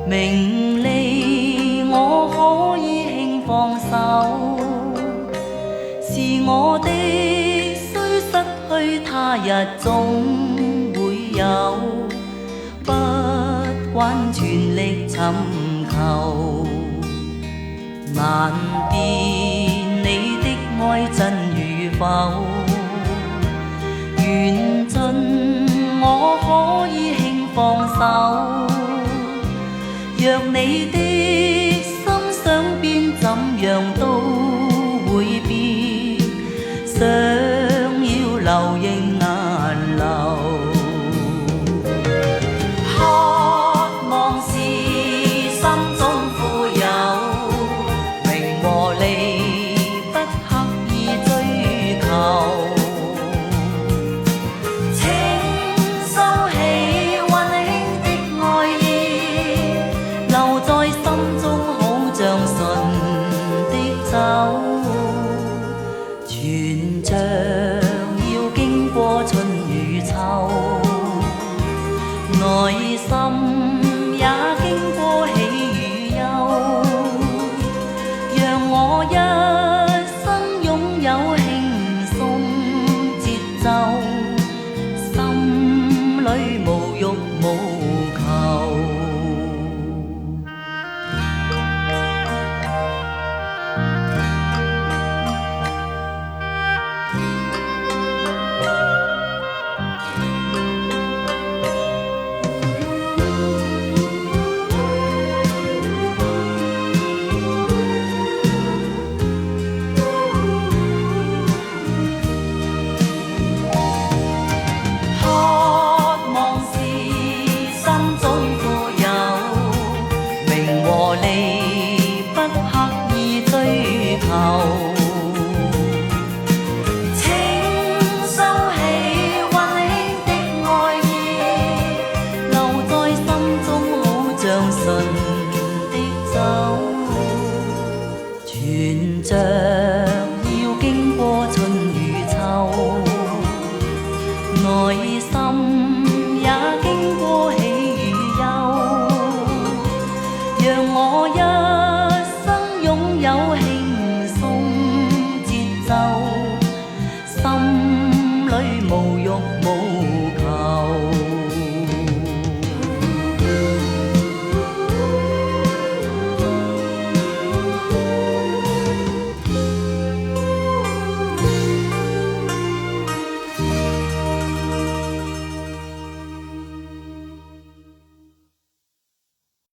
名利我可以輕放手，是我的雖失去他日總會有，不慣全力尋求，難辨你的愛真與否，緣盡我可以輕放手，若你的心想變怎樣都會變，想要流仍難流，渴望是心中富有，名和利不刻意追求，請收起溫馨的愛意，留在心中好像純的酒，全像要經過春與秋，內心也經過喜與憂，讓我一生擁有輕鬆節奏，心裏無欲無求。和利不刻意追求，請收起溫馨的愛意，留在心中好像純